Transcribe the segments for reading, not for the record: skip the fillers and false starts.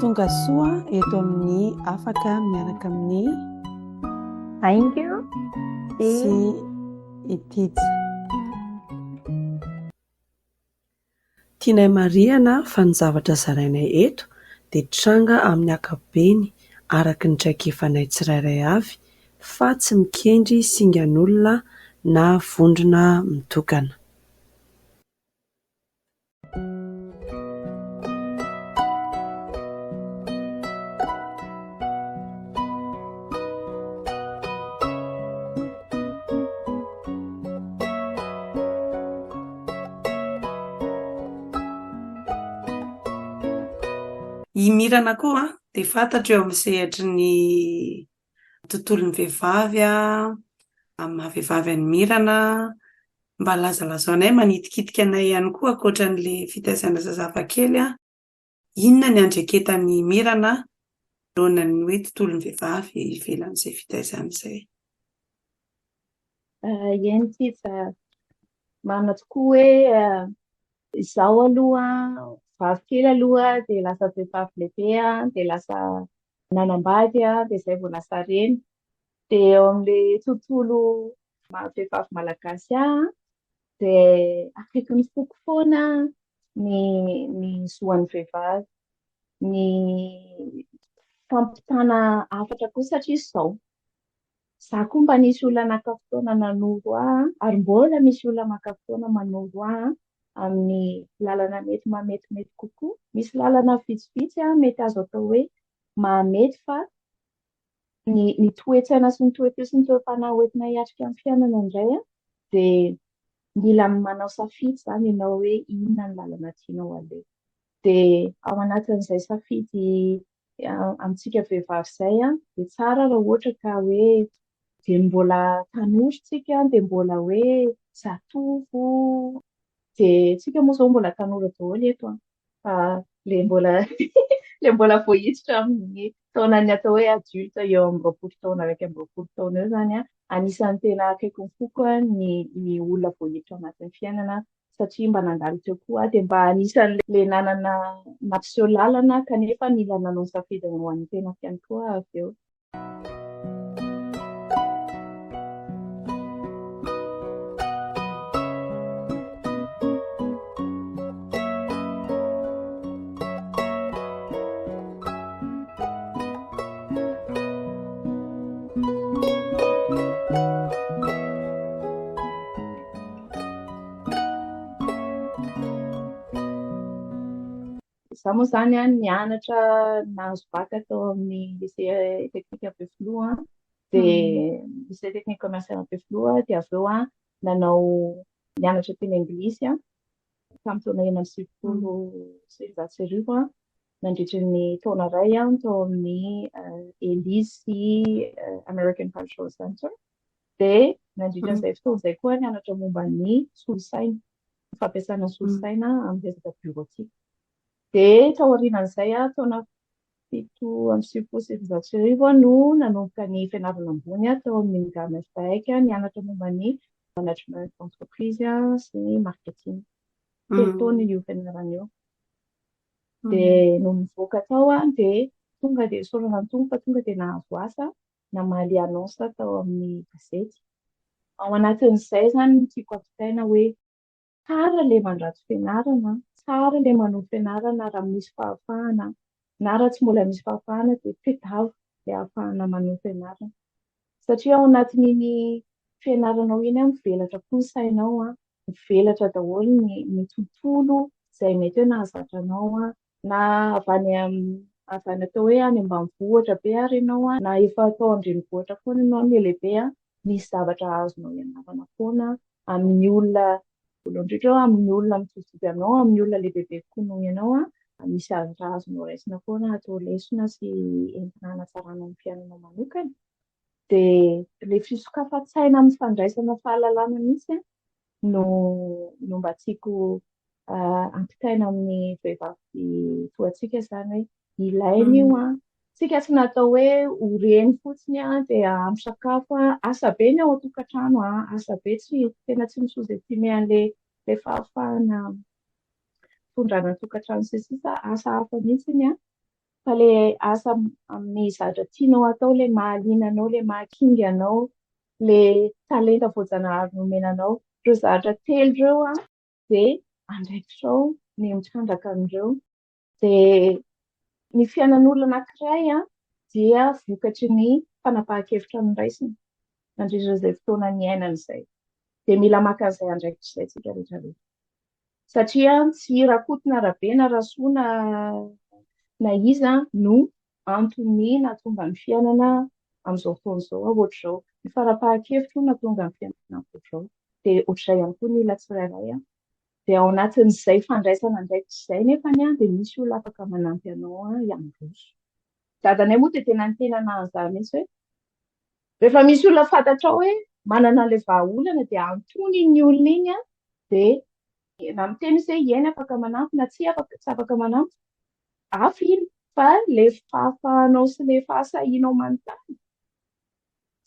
tonga soa eto amin'ny afaka miaraka amin'ny aingo sy ititsy. Tianay mariana fa ny zavatra zarainay eto dia tranga amin'ny akabeny araka ny traikefanay tsirairay avy fa tsy mikendry singan'olona na vondrona mitokana. I Mirana koa dia fantatra eo amin'ny sehatry ny tontolon'ny vehivavy amin'ny maha-vehivavy any Mirana, mba lazalazaonay manitikitika anay ihany koa ankoatran'ilay fitaizana zazafa kely. Inona ny andreketan'ny Mirana alohan'ny hoe tontolon'ny vehivavy ivelan'izay fitaizana izay? Eny tsitsa marina tokoa hoe izaho aloha vavy kely aloha dia lasa vehivavy lehibe dia lasa nanambady dia izay vao lasa reny. Dia eo amin'ilay tontolo vehivavy malagasy dia akaiky ny foko foana ny zoan'ny vehivavy, ny fampitana hafatra koa satria izao. Za koa mba nisy olona naka fotoana nanoro ary mbola misy olona maka fotoana manoro amin'ny lalana mety mametimety kokoa. Misy lalana vitsivitsy mety azo atao hoe mahamety fa ny toe-tsaina sy ny toe-po sy ny toe-panahy hoentina hiatrika amin'ny fiainana indray dia mila manao safidy izany ianao hoe inona ny lalana tianao aleha. Dia ao anatin'izay safidy amintsika vehivavy izay dia tsara raha ohatra ka hoe dia mbola tanora tsika dia mbola hoe zatovo dia tsika moa izao mbola tanora daholo eto fa ilay mbola vao hiditra amin'ny taonany atao hoe adulte eo amin'ny 20 taona raika amby 20 taona eo izany anisan'ny tena akaiky ny foko ny olona vao hiditra anatin'ny fiainana satria mba nandalo teo koa dia mba anisan'ilay nanana mampiseho lalana kanefa mila nanao safidy ho an'ny tena fiainy koa avy eo. Za moa izany nianatra nahazo baka tao amin'ny lycée technique Ampefiloha dia lycée technique commercial Ampefiloha dia avy eo nanao nianatra teny anglisy tamin'ny taona 1970 nandritra ny taona iray tao amin'ny Elysy American Cultural Center dia nandritra izay fotoana izay koa nianatra momba ny solosaina, fampiasana solosaina amin'ny resaka bureautique. Dia tao aorianan'izay taona 1970 no nanomboka ny fianarana ambony tao amin'ny Fampaefana nianatra momba ny management d'entreprise sy ny marketing. Telo taona io fianarana io. Dia no nivoaka tao dia tonga dia sorana ny tonga fa tonga dia nahazo asa namaly annonce tao amin'ny gazety. Ao anatin'izay izany no tiako apitaina hoe tsara ilay mandrato fianarana, tsara ilay manohy fianarana raha misy fahafahana na raha tsy mbola misy fahafahana dia tedavo ilay ahafahana manohy fianarana. Satria ao anatin'iny fianaranao iny mivelatra koa ny sainao, mivelatra daholo ny tontolo izay mety hoe nahazatra anao na avy atao hoe any ambanivohitra be ary ianao na efa atao andrenivohitra foana ianao ny lehibe misy zavatra azonao ianarana foana amin'ny olona voalohany amin'ny olona mitovitovy aminao, amin'ny olona lehibe kokoa noho ianao misy zavatra azonao raisina foana atao lesona sy entina hanatsarana ny fiainanao manokana. Dia ilay fisokafa-tsaina amin'ny fandraisana fahalalana mihitsy no mba tiako ampitaina amin'ny vehivavy toantsika izany hoe ilaina io tsika tsy natao hoe horeny fotsiny dia ampy sakafo asa be ny ao an-tokantrano asa be tena tsy misozety an'ilay fahafahana tondrana tokantrano sisa asa hafa mihitsy Fa le asa amin'ny zavatra tianao atao, le mahaliana anao, le mahakinga anao, le talenta voajanahary nomenanao, ireo zavatra telo ireo dia andraikitranao ny mitrandraka amin'ireo. Dia ny fiainan'olona anankiray dia vokatry ny fanapahan-kevitra niraisiny nandritra izay fotoana ny iainana izay. Dia mila maka an'izay andraikitra izay tsika rehetra rehetra. Satria tsy rakotona rabe na rasoana na iza no antony nahatonga ny fiainana amin'izao fotoana izao ohatr'izao. Ny fanapahan-kevitra no nahatonga ny fiainana ohatr'izao. Dia ohatr'izay ihany koa ny olona tsirairay. Dia ao anatin'izay fandraisana andraikitra izay nefany dia misy olona afaka manampy anao hiambroso. Dadanay moa dia tena nahazo mihitsy hoe rehefa misy olona fantatrao hoe manana an'ilay vahaolana dia antony ny olona iny dia na miteny hoe ieny afaka manampy na tsy afaka manampy afiny fa le fahafahanao sy le fahasahianao manontany.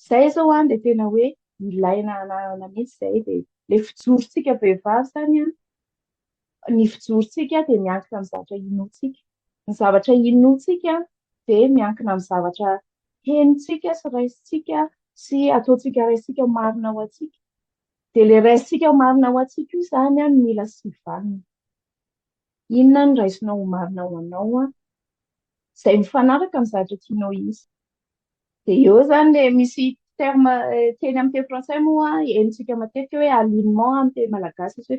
Izay zao dia tena hoe ilaina na mihitsy izay. Dia le fijorontsika vehivavy zany ny fijorontsika dia miankina amin'ny zavatra inoantsika. Ny zavatra inoantsika dia miankina amin'ny zavatra henontsika sy raisintsika sy ataontsika raisintsika marina ao antsika. Dia le raisintsika marina ao antsika io zany no mila sivanina. Inona ny raisinao marina ao anao izay mifanaraka amin'ny zavatra tianao izy. Dia eo zany le misy terme teny amin'ny teny frantsay moa henontsika matetika hoe alignement amin'ny teny malagasy hoe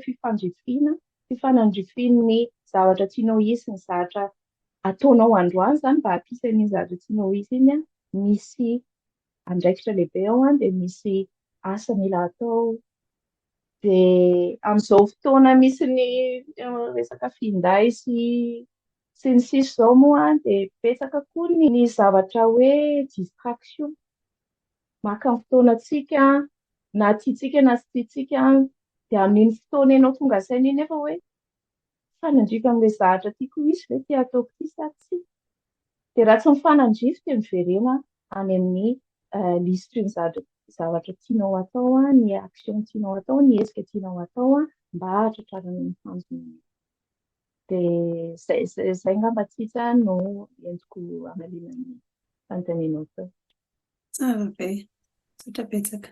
fifanandrifian'ny zavatra tianao izy ny zavatra ataonao androany zany mba hampisan'ny zavatra tianao izy iny misy andraikitra lehibe ao dia misy asa mila atao. Dia amin'izao fotoana misy ny resaka finday sy ny sisa izao moa dia betsaka koa ny zavatra hoe distraction. Maka ny fotoanantsika na tiantsika na tsy tiantsika dia amin'iny fotoana ianao tonga saina iny nefa hoe fanandrify amin'ilay zavatra tiako izy hoe tia ataoko ity sa tsy. Dia raha tsy mifanandrify dia miverena any amin'ny lisitry ny zavatra tianao atao, ny action tianao atao, ny hetsika tianao atao mba hahatratrarana ny fanjonana. Dia izay ngamba tsika no entiko hanaliana ny fanontanianao tao. Tsara be, tsotra betsaka.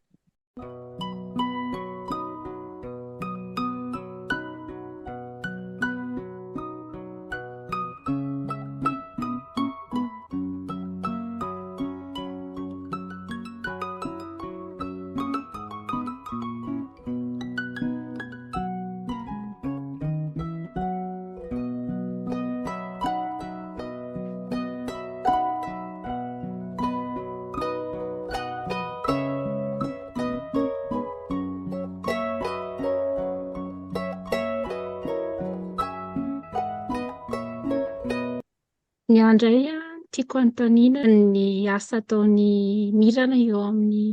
Ny andray tiako anontaniana ny asa ataon'ny Mirana eo amin'ny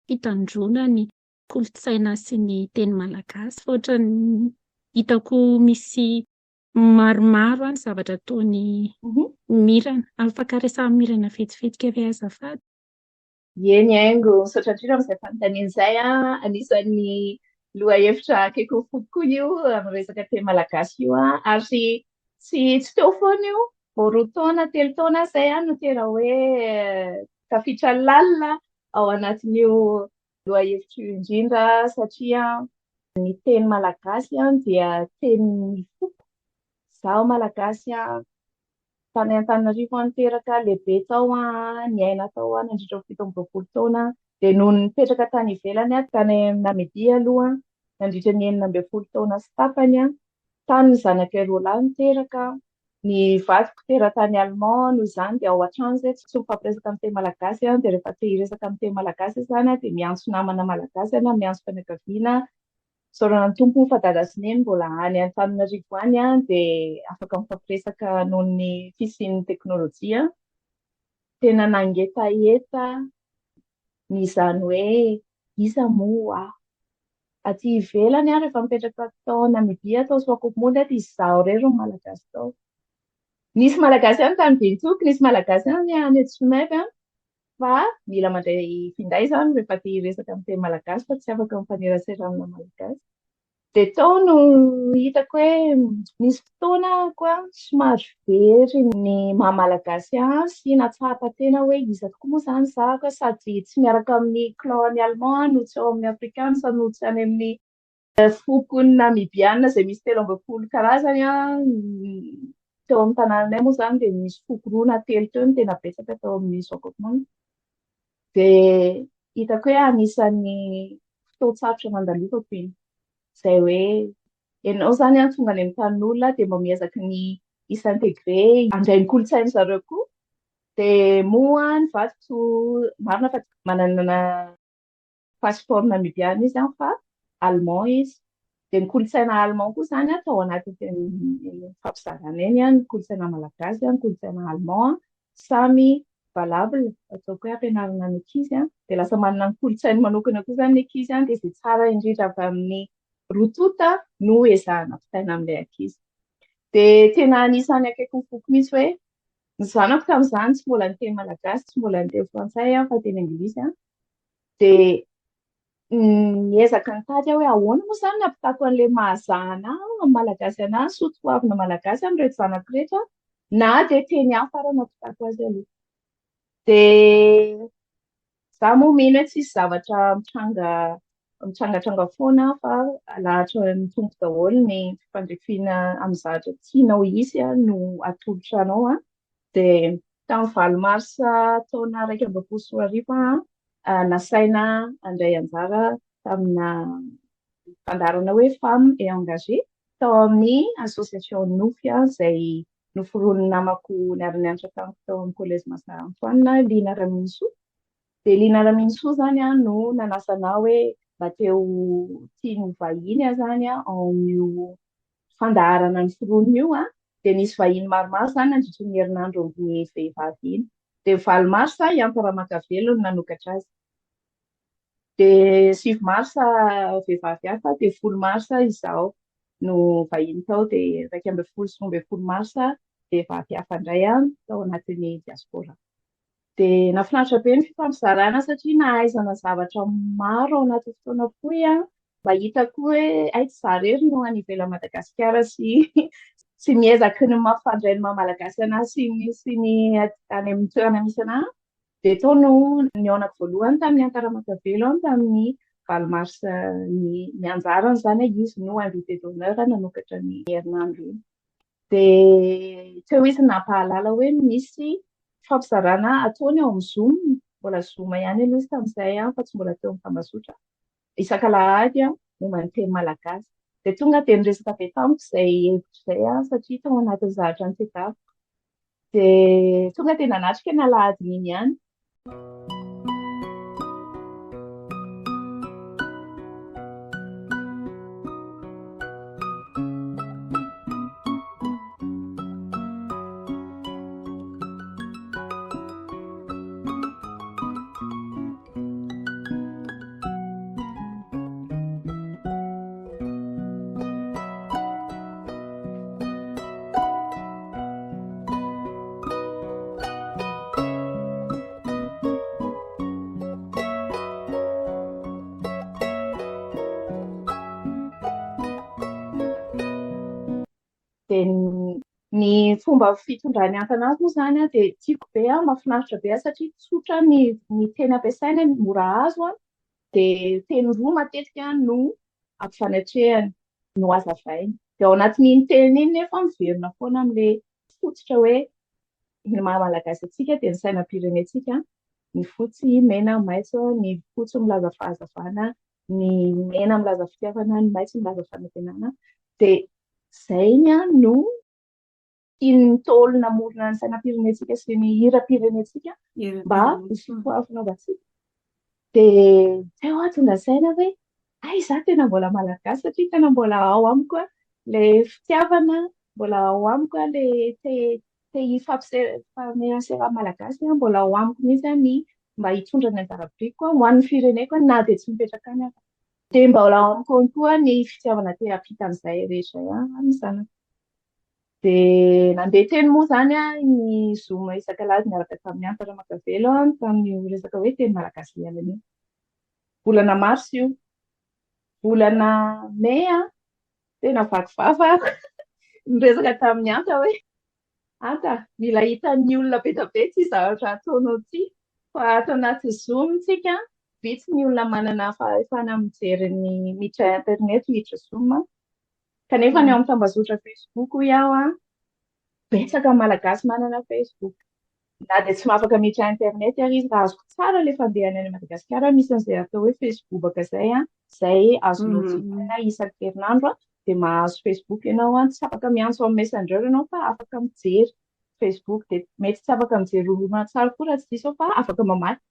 fitandroana ny kolontsaina sy ny teny malagasy. Ohatrany hitako misy maromaro ny zavatra ataon'ny Mirana. Afaka resahin'ny Mirana vetivetika ve azafady? Eny haingo misaotra indrindra amin'izay fanontaniana izay anisan'ny lohahevitra akaiky foko koa io amin'ny resaka teny malagasy io ary tsy teo foana io. Vao 2 taona 3 taona izay no tena hoe tafiditra lalina ao anatin'io lohahevitra io indrindra satria ny teny malagasy dia teny foko. Izaho malagasy tany an-Antananarivo niteraka lehibe tao ny aina tao nandritra 17 taona dia noho nipetraka tany ivelany tany Namibia aloha nandritra ny 19 taona sy tapany tany ny zanakay roa lahy niteraka. Ny vadiko tera tany Allemand noho izany dia ao an-trano izay tsy mifampiresaka amin'ny teny malagasy dia rehefa te hiresaka amin'ny teny malagasy izany dia miantso namana malagasy miantso fianakaviana saorana ny tompony fa dada sy neny mbola any Antananarivo any dia afaka mifampiresaka noho ny fisian'ny teknôlôjia. Tena nangetaheta n'izany hoe iza moa aty ivelany rehefa mipetraka tao Namibia tao SoaSoa dia izaho irery ny malagasy tao. Nisy malagasy ihany tany Benitoky, nisy malagasy ihany any Tsimay fa mila mandray finday izany rehefa te hiresaka amin'ny teny malagasy fa tsy afaka mifanerasera amina malagasy. Dia tao no hitako hoe misy fotoana koa somary very ny maha-malagasy sy natsapa tena hoe iza tokoa moa izany zako sady tsy miaraka amin'ny clan allemand no tsy ao amin'ny afrikansa no tsy any amin'ny fokony namibiana izay misy 13 karazany teo amin'ny tanànanay moa izany dia misy foko 2 na 3 teo no tena betsaka tao amin'ny Sokoton. Dia hitako hoe anisan'ny fotoan-tsarotra nandalofako iny. Izay hoe ianao izany tonga any amin'ny tanin'olona dia mba miezaka ny isa-intégré handray ny kolontsainy zareo koa. Dia moa ny vadiko marina fa manana passeport namibiana izy fa allemand izy. Dia ny kolontsaina allemand koa izany atao anaty fampizarana eny ny kolontsaina malagasy, ny kolontsaina allemand samy valable atao hoe ampianarana ny ankizy. Dia lasa manana ny kolontsainy manokana koa izany ny ankizy dia izay tsara indrindra avy amin'ny rotota no ezahana fitaina amin'ilay ankizy. Dia tena anisany akaiky ny foko mihitsy hoe ny zanako tamin'izany tsy mbola niteny malagasy, tsy mbola niteny frantsay fa teny anglisy. Dia miezaka nitady hoe ahoana moa izany nampitako an'ilay mahazahana amin'ny malagasy anahy so toavina malagasy amin'ireo zanako rehetra na dia teny hafa ary nampitako azy aloha. Dia za moa mino hoe tsisy zavatra mitsangatsanga foana fa lahatra ny tompo daholo ny fifandrefiana amin'ny zavatra tianao hisy no atolotra anao. Dia tamin'ny 20 marsa taona 2021 nasaina handray anjara tamina fandarana hoe femme et engagée tao amin'ny association nofy izay noforonin'ny namako niara-nianatra tamiko tao amin'ny collège Masina Antoine Lina Raminsoa. Dia Lina Raminsoa izany no nanasana hoe mba teo tia ny vahiny izany amin'io fandaharana ny foronina io. Dia nisy vahiny maromaro izany nandritra ny herinandro amin'ny vehivavy iny. Dia 20 marsa Iantaramakavelona no nanokatra azy. Dia 7 marsa vehivavy hafa dia 10 marsa izaho no vahiny tao. Dia 12 sy 13 marsa vehivavy hafa indray tao anatin'ny diaspora. Dia nafinaritra be ny fifampizarana satria nahaizana zavatra maro ao anaty fotoana fohy mba hitako hoe tsy za rery no any ivelan'i Madagasikara sy miezaka ny mampifandray ny maha-malagasy anahy sy ny any amin'ny toerana misy anahy. Dia tao no niaonako voalohany tamin'ny Iantaramakavelona tamin'ny 20 marsa ny anjarany izany izy no invité d'honneur nanokatra ny herinandro iny. Dia teo izy nampahalala hoe misy fampizarana ataony ao amin'ny Zoom, mbola Zoom ihany aloha izy tamin'izay fa tsy mbola teo amin'ny Tambazotra. Isaka Alahady momba ny teny malagasy. Dia tonga dia niresaka be tamiko izay hevitra izay satria tao anatin'ny zavatra nitsetaviko. Dia tonga dia nanatrika ny Alahady iny ihany. Dia ny fomba fitondrany an-tanàna moa izany dia tiako be mahafinaritra be satria tsotra ny teny ampiasaina mora azo dia teny roa matetika no ampifanatrehany no hazavainy. Dia ao anatin'iny teny iny nefa miverina foana amin'ilay fototra hoe ny maha-malagasy antsika dia ny sainam-pirenentsika ny fotsy, mena, maitso, ny fotsy milaza fahazavana, ny mena milaza fitiavana, ny maitso milaza fanantenana. Dia izay no tian'ny Ntaolo namorona ny sainam-pirenentsika sy ny hira-pirenentsika mba hifanaovantsika. Dia teo tonga saina hoe za tena mbola malagasy satria tena mbola ao amiko ilay fitiavana, mbola ao amiko ilay fameasera malagasy mbola ao amiko mihitsy ny mba hitondra ny anjara-biriko ho an'ny fireneko na dia tsy mipetraka any afa. Dia mbola ao amiko koa ny fitiavana te-ampita amin'izay rehetra amin'ny zanako. Dia nandeha teny moa izany ny Zoom isaka alahady niaraka tamin'ny Iantaramakavelona tamin'ny resaka hoe teny malagasy amin'ny volana mars io. Volana may tena vakivafa niresaka tamin'ny anta hoe anta mila hitan'ny olona be dia be tsy zavatra ataonao ity fa ato anaty Zoom tsika vitsy ny olona manana fahefana mijery ny miditra internet miditra Zoom kanefa ny ao amin'ny tambazotra Facebook iaho betsaka malagasy manana Facebook na dia tsy mahafaka miditra internet ary izy raha azoko tsara ilay fandehany any Madagasikara misy an'izay atao hoe Facebook izay izay azonao jifaina isan-kerinandro dia mahazo Facebook ianao tsy afaka miantso amin'ny Messenger ianao fa afaka mijery Facebook dia mety tsy afaka mijery horonan-tsary koa raha tsy diso fa afaka mamaky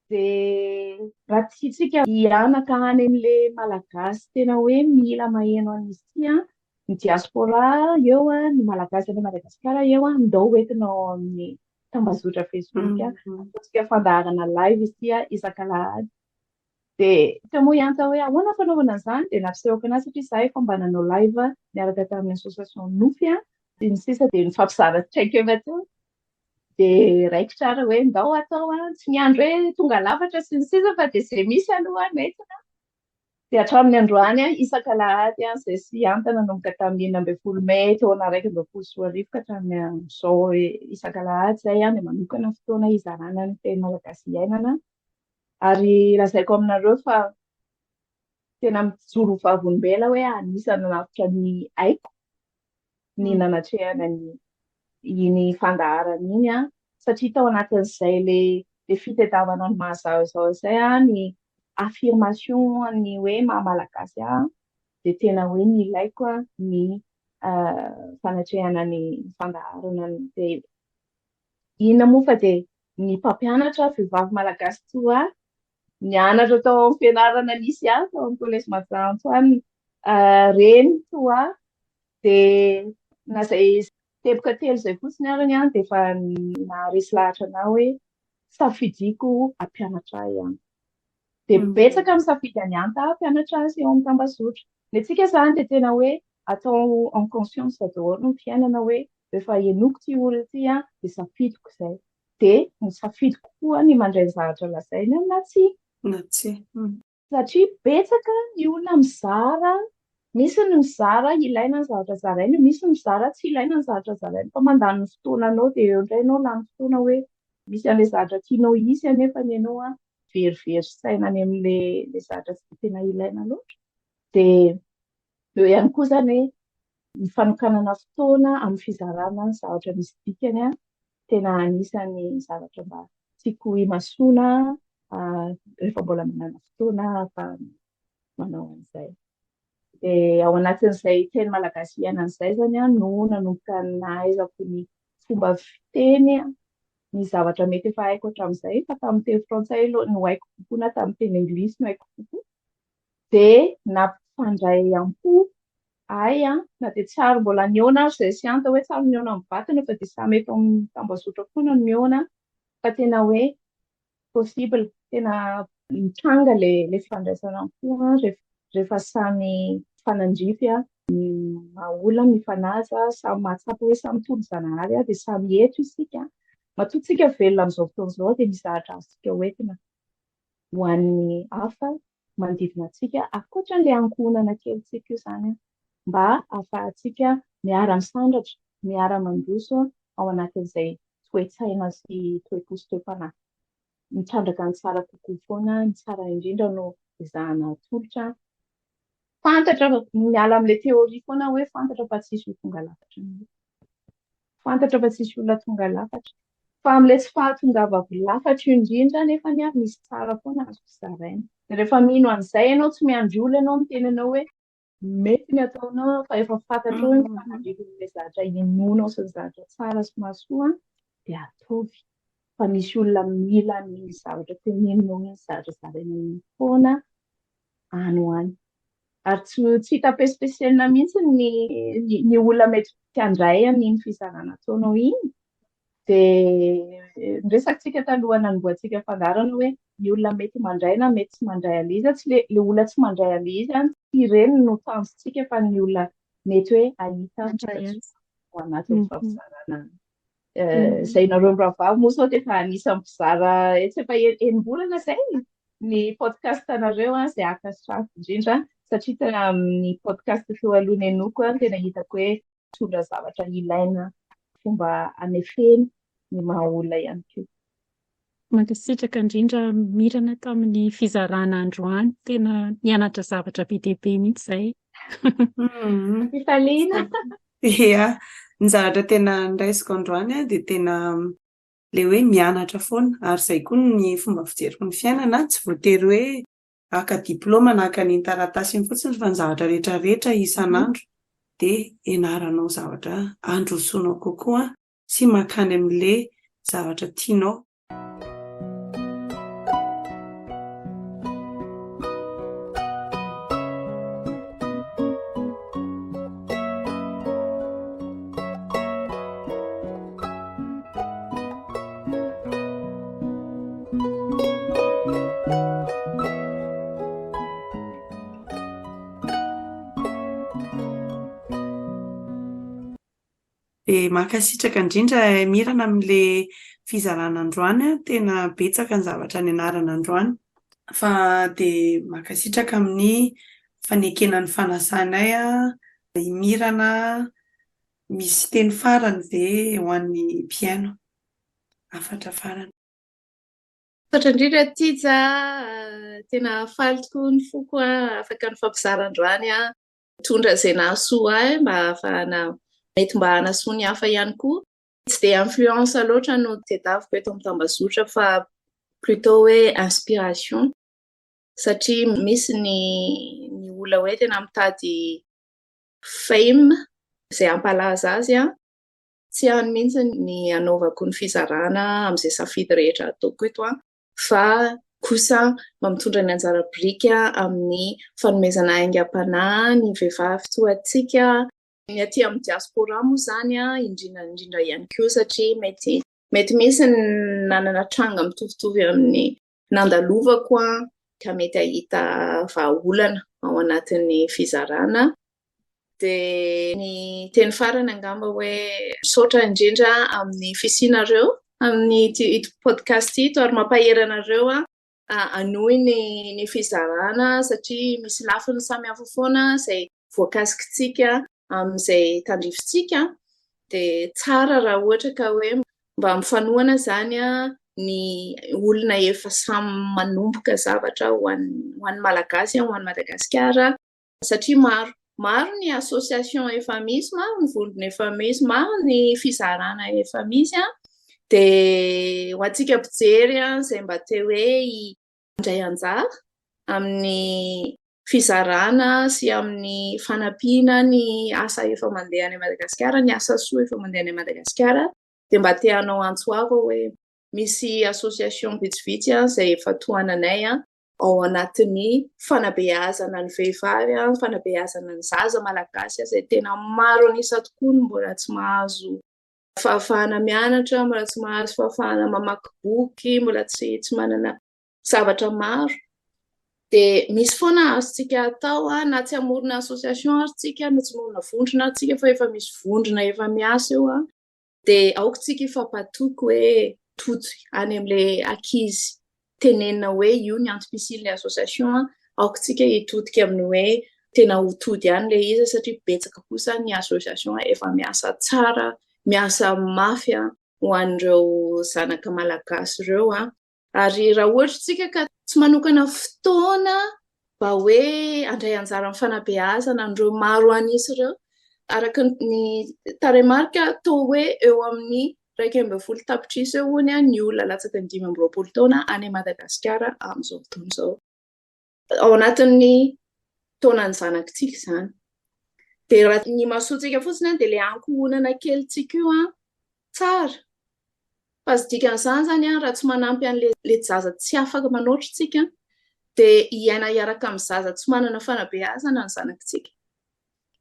dia raha tiantsika hianaka any amin'ilay malagasy tena hoe mila maheno an'izy ity ny diaspora eo ny malagasy any Madagasikara eo ndao hoentinao amin'ny tambazotra Facebook ataontsika fandaharana live izy ity isak'alahady dia ita moa ihany hoe ahoana fanaovana an'izany dia nampisehoako anazy satria izaho efa mba nanao live niaraka tamin'ny SoaSoa nofy dia ny sisa dia nifampizara traika eo atao dia raikitra ary hoe ndao atao tsy miandro hoe tonga lafatra sy ny sisa fa dia izay misy aloha nentina dia hatramin'ny androany isak'alahady izay sy antana nanomboka tamin'ny 9 May taona 2024 ka hatramin'ny amin'izao isak'alahady izay dia manokana fotoana hizarana ny teny malagasy hiainana ary lazaiko aminareo fa tena mijoro vavolombela hoe anisany nafitra ny haiko ny nanatrehana iny fandaharana iny satria tao anatin'izay le fitadiavana ny mahazahozao izay ny affirmation ny hoe maha-malagasy dia tena hoe ny ilaiko ny fanatrehana ny fandaharana dia inona moa fa dia ny mpampianatra vehivavy malagasy toa nianatra tao amin'ny fianarana nisy tao amin'ny collège Matsanto reny toa dia na izay teboka telo izay fotsiny arony dia efa naharesy lahatra anao hoe safidiako hampianatra ihany dia betsaka misafidy any anta hampianatra azy eo amin'ny tambazotra ny antsika izany dia tena hoe atao en conscience daholo ny fiainana hoe rehefa henoko ity olona ity dia safidiko izay dia nisafidiko koa ny mandray ny zavatra lazaina na tsia satria betsaka ny olona mizara misy ny mizara ilaina ny zavatra zaraina misy ny mizara tsy ilaina ny zavatra zaraina fa mandany ny fotoananao dia eo indray ianao lany fotoana hoe misy an'ilay zavatra tianao hisy anefa ny ianao verivery saina any amin'ilay zavatra tsy tena ilaina loatra dia eo ihany koa izany hoe ny fanokanana fotoana amin'ny fizarana ny zavatra misy dikany tena anisany zavatra mba tiako himasoana rehefa mbola manana fotoana fa manao an'izay dia ao anatin'izay teny malagasy hiainan'izay izany no nanomboka nahaizako ny fomba fiteny ny zavatra mety efa haiko hatramin'izay fa tamin'ny teny frantsay no haiko kokoa na tamin'ny teny anglisy no haiko kokoa dia nampifandray am-po na dia tsary mbola niona izay sy anta hoe tsary niona amin'ny vatana fa dia samy eto amin'ny tambazotra foana niona fa tena hoe possible tena mitranga le fandraisana am-po rehefa samy fanandrify ny maha-olana mifanaja samy mahatsapa hoe samy tolo zanahary dia samy eto isika matoa-tsika velona amin'izao fotoan'izao dia mizahatra azontsika hoentina ho an'ny hafa manodidina antsika ankoatran'ilay ankohonana kelintsika io izany mba ahafahantsika miara-misandratra miara-mandroso ao anatin'izay toe-tsaina sy toe-po sy toe-panahy mitrandraka ny tsara kokoa foana ny tsara indrindra no izahana tolotra fantatra miala amin'ilay teoria foana hoe fantatra fa tsisy tonga lafatra fantatra fa tsisy olona tonga lafatra fa amin'ilay tsy fahatongavako lafatra indrindra nefa ny misy tsara foana azo zaraina rehefa mino an'izay ianao tsy miandry olona ianao miteny ianao hoe mety ny ataonao fa efa fantatrao hoe fanandrikon'ilay zavatra inonao sy ny zavatra tsara sy mahasoa dia ataovy fa misy olona mila ny zavatra teneninao ny zavatra zaraina ny foana any ho any ary tsy hita pesipesielina mihitsy ny olona mety tiandray amin'iny fizarana ataonao iny dia niresakantsika taloha nanomboantsika fandarana hoe ny olona mety mandray na mety tsy mandray aliza tsy le olona tsy mandray aliza tsy ireny no tanjontsika fa ny olona mety hoe ahita ho anatin'ny fampizarana izay nareo miravavy moa sao dia efa anisan'ny mpizara tsy efa enim-bolana izay ny podcast anareo izay aka strafy indrindra satria tena amin'ny podcast teo aloha enoko tena hitako hoe tondra zavatra ilaina fomba anefeny ny maha olona ihany koa. Mankasitraka indrindra Mirana tamin'ny fizarana androany, tena nianatra zavatra be dia be mihitsy izay. Fitaliana. Ia, ny zavatra tena niraisiko androany dia tena le hoe mianatra foana, ary izay koa ny fomba fijeriko ny fiainana, tsy voatery hoe haka diploma na haka ny taratasy iny fotsiny fa ny zavatra rehetra isan'andro dia ianaranao zavatra androsoanao kokoa sy mankany amin'ilay zavatra tianao. Dia mankasitraka indrindra Mirana amin'ilay fizarana androany, tena betsaka ny zavatra nianarana androany. Fa dia mankasitraka amin'ny fanekena ny fanasanay i Mirana, misy teny farany ve ho an'ny piano. Afatra farany. Fatra indrindra Tija, tena faly tokoa ny foko afaka ny fampizara androany tondra izay nahasoa mba ahafahana mety mba hanasoa ny hafa ihany koa. Tsy dia influence loatra no tedaviko eto amin'ny tambazotra fa plutôt hoe inspiration. Satria misy ny olona hoe tena mitady fame izay ampalaza azy tsy hany mihitsy ny anaovako ny fizarana amin'izay safidy rehetra ataoko eto fa kosa mba mitondra ny anjara birika amin'ny fanomezana aingam-panahy ny vehivavy toa antsika. Ny aty amin'ny diaspora moa izany indrindra ihany koa satria mety misy nanana tranga mitovitovy amin'ny nandalovako ka mety ahita vahaolana ao anatin'ny fizarana. Dia ny teny farany angamba hoe misaotra indrindra amin'ny fisianareo amin'ny ity podcast ito ary mampaheranareo hanohy ny fizarana satria misy lafiny samy hafa foana izay voakasikintsika amin'izay tandrifintsika. Dia tsara raha ohatra ka hoe mba mifanohana izany ny olona efa samy manomboka zavatra ho an'ny Malagasy, ho an'ny Madagasikara satria maro ny association efa misy, maro ny vondrona efa misy, maro ny fizarana efa misy dia ho antsika mpijery izay mba te hoe handray anjara amin'ny fizarana sy amin'ny fanampiana ny asa efa mandeha any Madagasikara, ny asa soa efa mandeha any Madagasikara. Dia mba te hanao antsoava hoe misy association vitsivitsy izay efa tohananay ao anatin'ny fanabeazana ny vehivavy, fanabeazana ny zaza Malagasy izay tena maro anisa tokoa no mbola tsy mahazo fahafahana mianatra, mbola tsy mahazo fahafahana mamaky boky, mbola tsy manana zavatra maro. Dia misy foana azontsika atao na tsy hamorona association aritsika, na tsy hamorona vondrona aritsika fa efa misy vondrona efa miasa eo dia aokontsika ifampatoky hoe tojo any amin'ilay ankizy tenenina hoe io ny antom-pisian'ilay association aokontsika hitodika amin'ny hoe tena ho tody ihany ilay izy satria betsaka kosa ny association efa miasa tsara, miasa mafy ho an'ireo zanaka Malagasy ireo ary raha ohatra tsika ka tsy manokana fotoana mba hoe handray anjara amin'ny fanabeazana an'ireo maro anisa ireo araka ny taremarika toa hoe eo amin'ny 12 tapitrisa eo hony ny olona latsaka ny 25 taona any Madagasikara amin'izao fotoana izao. Ao anatin'ny taonany zanakitsika izany. Dia raha ny mahasoantsika fotsiny dia ilay ankohonana kelintsika io tsara. Fa sy dikan'izany izany raha tsy manampy an'ilay zaza tsy afaka manoatra tsika dia hiaina hiaraka amin'ny zaza tsy manana fanabeazana ny zanakitsika.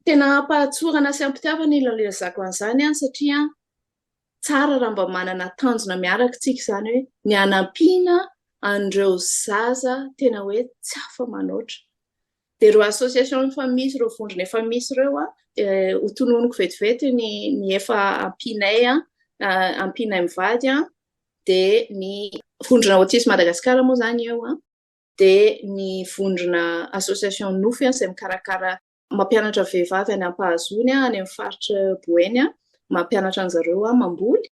Tena ampatsorana sy ampitiavana ilay zako an'izany satria tsara raha mba manana tanjona miaraka tsika izany hoe ny hanampiana an'ireo zaza tena hoe tsy afa manoatra. Dia ireo association efa misy, ireo vondrona efa misy ireo ho tononiko vetivety ny efa ampianay mivady dia ny vondrona autisme Madagasikara moa izany eo dia ny vondrona association nofy izay mikarakara mampianatra vehivavy any Ampahazony any amin'ny faritra Boeny mampianatra an'zareo mamboly.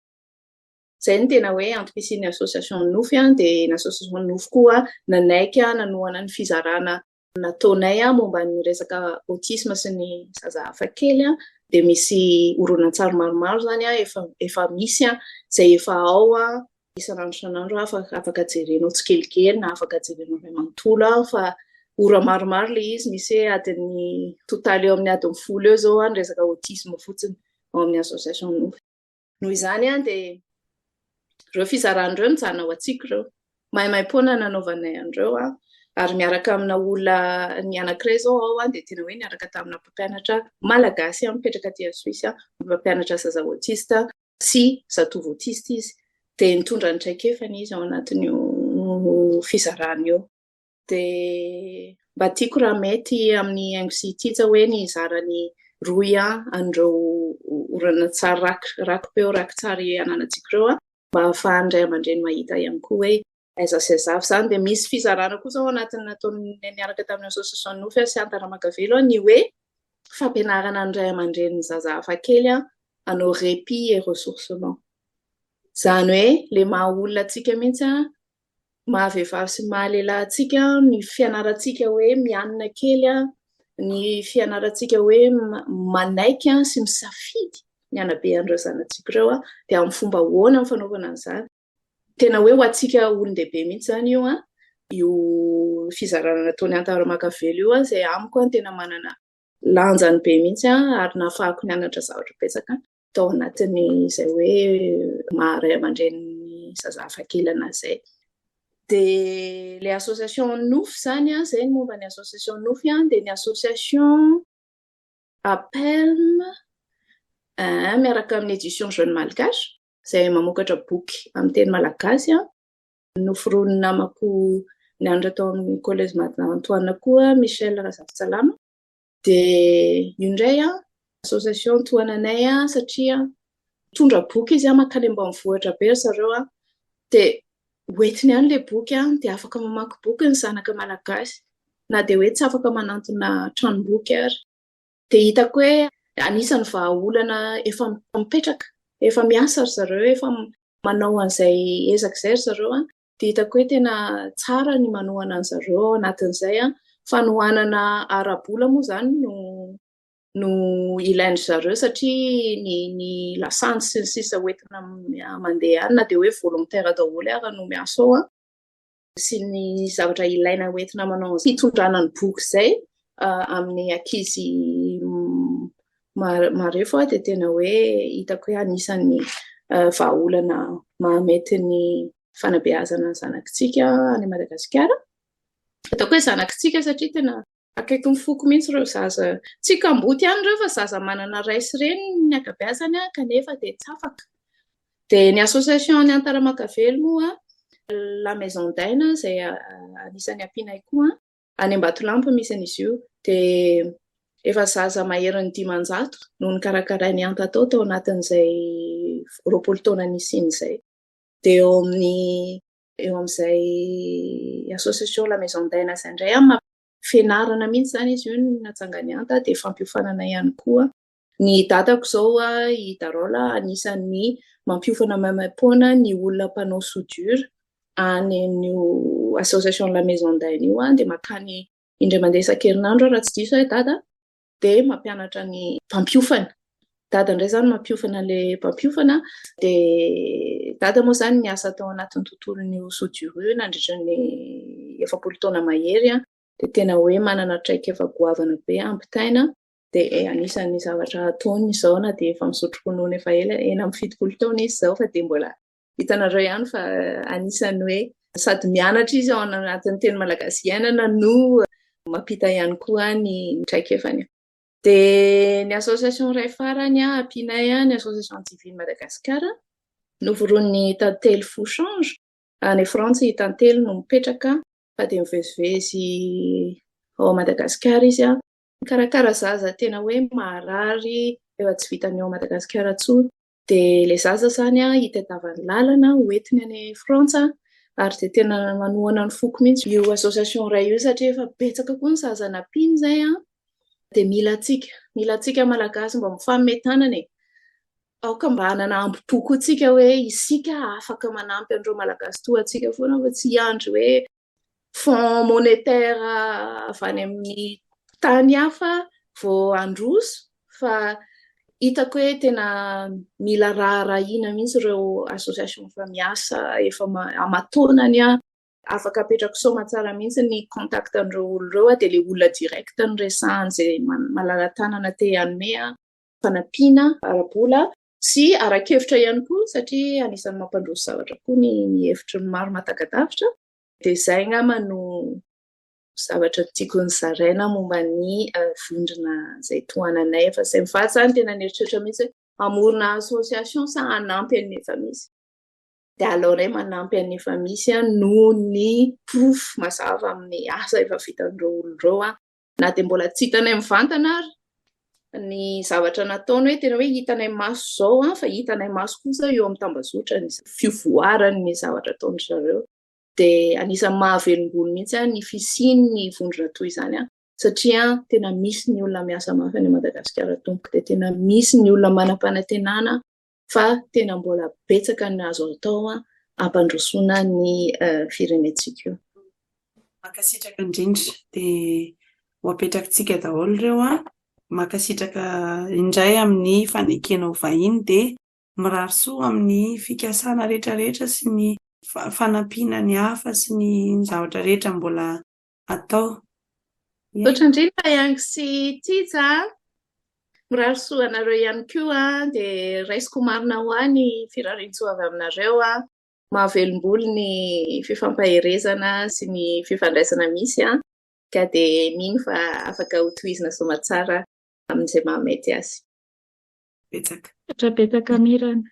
Izay ny tena hoe antom-pisian'ny association nofy dia ny association nofy koa nanaiky nanohana ny fizarana nataonay momba ny resaka autisme sy ny zaza hafa kely dia misy horonan-tsary maromaro zany efa misy izay efa ao isan'andro afaka jerenao tsikelikely na afaka jerenao ray manontolo fa ora maromaro le izy misy adiny totaly eo amin'ny adiny 10 eo zao ny resaka autisme fotsiny ao amin'ny association nofy. Noho izany dia reo fizarandreo mijanona ao atsika reo maimai-poana nanaovanay andreo ary miaraka amina olona ny anankiray zao ao dia tena hoe niaraka tamina mpampianatra malagasy mipetraka aty Suisse mpampianatra zaza autiste sy zatovo autiste izy dia nitondra ny traikefa izy ao anatin'io fizarana io. Dia mba tiako raha mety amin'ny aingosi ity hoe ny zarany roy andreo horonan-tsary rakipeo rakitsary ananantsika reo mba ahafahandray aman-dreny mahita ihany koa hoe aiza sy aizavy zany. Dia misy fizarana koa zao anatin'ny nataony niaraka tamin'ny association nofy sy an-taramakavelo ny hoe fampianarana ny ray aman-dreny zaza hafa kely hanao répit et ressourcement. Zany hoe le maha olona atsika mihitsy mahavehivavy sy mahalehilahy atsika ny fianarantsika hoe mianina kely ny fianarantsika hoe manaiky sy misafidy ny anabe andreo zanatsika reo dia amin'ny fomba hoana amin'ny fanaovana an'izany. Tena hoe ho atsika olon-dehibe mihitsy zany io fizarana nataony an-taramakavelo io izay amiko tena manana lanjany be mihitsy ary nahafahako nianatra zavatra betsaka tao anatiny izay hoe maharay aman-dreny zaza hafa kely an'izay. Dia le association nofy zany izay ny momba ny association nofy dia ny association appelme miaraka amin'ny édition jeune malgache izay mamokatra boky amin'ny teny malagasy noforon'ny namako nianatra tao amin'ny collège Antoine koa Michel Razafintsalama. Dia io indray association toananay satria tondra boky izy makany ambanivohitra be zareo dia hoentiny ihany le boky dia afaka mamaky boky ny zanaka malagasy na dia hoe tsy afaka manantona tranomboky ary. Dia hitako hoe anisany vahaolana efa mipetraka efa miasa ry zareo efa manao an'izay ezak'izay ry zareo dia hitako hoe tena tsara ny manohana an'zareo anatin'izay fanohanana ara-bola moa zany no ilainy zareo satria ny lasantsy sy ny sisa hoentina mandeha na dia hoe volontaire daholo ary no miasa ao sy ny zavatra ilaina hoentina manao fitondrana ny boky izay amin'ny ankizy marefo dia tena hoe hitako hoe anisan'ny vahaolana mahamety ny fanabeazana ny zanakitsika any Madagasikara. Hitako hoe zanakitsika satria tena akaiky mifoko mihitsy ireo zaza tsika amboty ihany ireo fa zaza manana ray sy reny ny akabeazany kanefa dia tsy afaka. Dia ny association ny an-taramakavelo moa la maison d'Aina izay anisan'ny ampianay koa any Ambatolampy misy an'izy io dia efa zaza maherin'ny 500 no nikarakarainy an-tato tao anatin'izay 20 taona nisiny izay. Dia eo amin'izay association la maison d'Aina izay indray fianarana mihitsy zany izy io natsangany anta dia fampiofanana ihany koa. Ny dadako zao i Darola anisan'ny mampiofana maimai-poana ny olona mpanao soudure any amin'io association la maison d'Aina io dia makany indray mandeha isan-kerinandro raha tsy diso dada dia mampianatra ny mpampiofana. Dada indray zany mampiofana le mpampiofana dia dada moa zany niasa tao anatin'ny tontolon'ny soudure nandritra ny 70 taona mahery dia tena hoe manana traikefa goavana be ampitaina dia anisan'ny zavatra ataony izao na dia efa misotro ronono efa ena amin'ny 70 taona izy izao fa dia mbola hitanareo ihany fa anisan'ny hoe sady mianatra izy ao anatin'ny teny malagasy iainana no mampita ihany koa ny traikefany. Dia ny association ray farany ampianay ny association civile Madagasikara noforon'ny tantely Fouchange any France tantely no mipetraka fa dia mivezivezy ao Madagasikara izy mikarakara zaza tena hoe maharary efa tsy vitany ao Madagasikara intsony. Dia le zaza zany hitadiavany lalana hoentiny any France Ary dia tena manohana ny foko mihitsy io association iray io satria efa betsaka koa ny zaza nampiany izay dia mila antsika malagasy mba mifammetanana e. Aoka mba hanana ampy-po koa hoe isika afaka manampy andreo malagasy toa antsika foana fa tsy andry hoe fond monétaire avy any amin'ny tany hafa vao androso fa hitako hoe tena mila raharahiana mihitsy ireo association efa miasa efa amatonany afaka apetraka soamantsara mihitsy ny contact andreo olon'ireo dia ilay olona direct ny resahany izay malala-tanana te hanome fanampiana ara-bola sy ara-kevitra ihany koa satria anisan'ny mampandroso zavatra koa ny hevitry ny maro mataka-davitra dia izay angamba no zavatra tiako ny zaraina momba ny vondrona izay tohananay fa izay mivatsy zany tena nieritreritra mihitsy amorona association sa hanampy an'ny efa misy dia aleonay manampy an'ny efa misy noho ny proof mazava amin'ny asa efa vitandreo olon'ireo na dia mbola tsy hitanay mivantana ary ny zavatra nataony hoe tena hoe hitanay maso zao fa hitanay maso kosa eo amin'ny tambazotra ny fivoarany ny zavatra ataony zareo dia anisan'ny mahavelom-bolo mihitsy ny fisiany ny vondrona toy izany satria tena misy ny olona miasa mafy any Madagasikara tompoko dia tena misy ny olona manam-panantenana fa tena mbola betsaka ny azo atao ampandrosoana ny firenentsika io. Makasitraka indrindra dia ho apetrakantsika daholo ireo makasitraka indray amin'ny fanekena ho vahiny dia mirary soa amin'ny fikasana rehetrarehetra sy ny fanampiana ny hafa sy ny zavatra rehetra mbola atao. Ohatrandrindra ihany sy tija mirary soa anareo ihany koa dia raisiko marina ho any firarian-tsoa avy aminareo mahavelom-bolo ny fifampaherezana sy ny fifandraisana misy ka dia mino fa afaka hotohizina soamantsara amin'izay mahamety azy. Betsaka Mirana.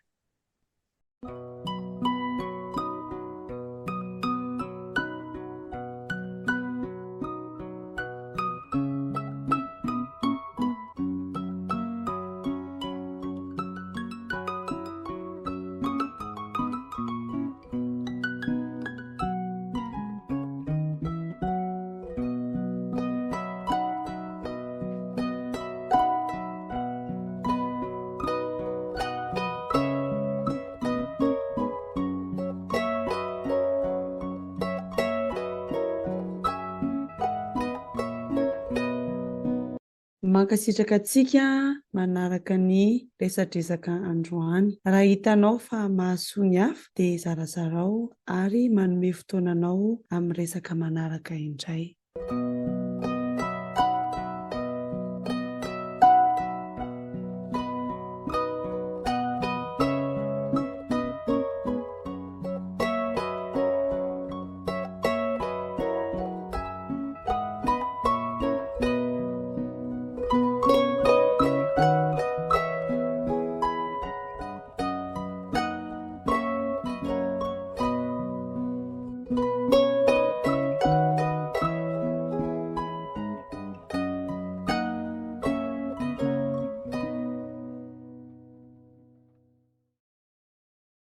Mankasitraka antsika manaraka ny resadresaka androany. Raha hitanao fa mahasoa ny hafa dia zarazarao ary manome fotoananao amin'ny resaka manaraka indray.